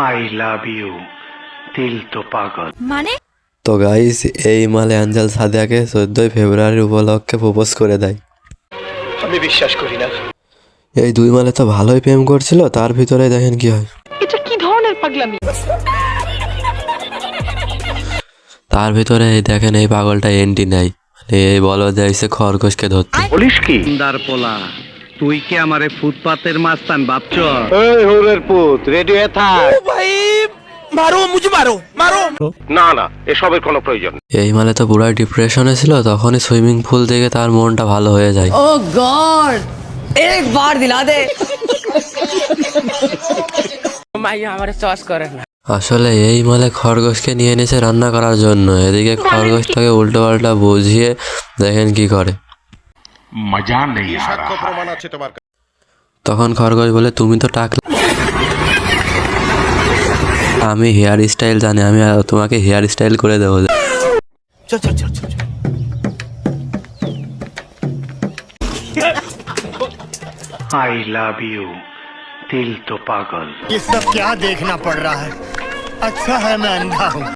I love you দিল তো পাগল। মানে তো গাইস, এই মালে আঞ্জাল সাদিয়াকে 14ই ফেব্রুয়ারি উপলক্ষে প্রপোজ করে দেয়। আমি বিশ্বাস করি না। এই দুই মালে তো ভালোই প্রেম করছিল, তার ভিতরে দেখেন কি হয়। এটা কি ধরনের পাগলামি? তার ভিতরে এই দেখেন এই পাগলটা এন্ট্রি নেয়, মানে এই বলো যাইছে খরগোশকে ধরতে। বলিস কি? দার পোলা, তুই কি আমারে ফুটপাতের মাস্তান ভাবছ? এই হোরের পুত, রেডি হয়ে থাক। না না, এসবের কোনো প্রয়োজন নেই। এই মালে তো পুরাই ডিপ্রেশনে ছিল, তখনই সুইমিং পুল থেকে তার মনটা ভালো হয়ে যায়। ओ गॉड एक बार दिला दे। আসলে এই মালে খরগোশকে নিয়ে এনেছে রান্না করার জন্য, এদিকে খরগোশটাকে উল্টো পাল্টা বুঝিয়ে দেখেন কি করে। মজা নেই আ রাহা। তখন খরগোশ বলে, তুমি তো টাকলা, আমি হেয়ার স্টাইল জানি, আমি তোমাকে হেয়ার স্টাইল করে দেবো। আই লাভ ইউ দিল তো পাগল। ये सब क्या देखना पड़ रहा है? अच्छा है मैं अंधा हूँ।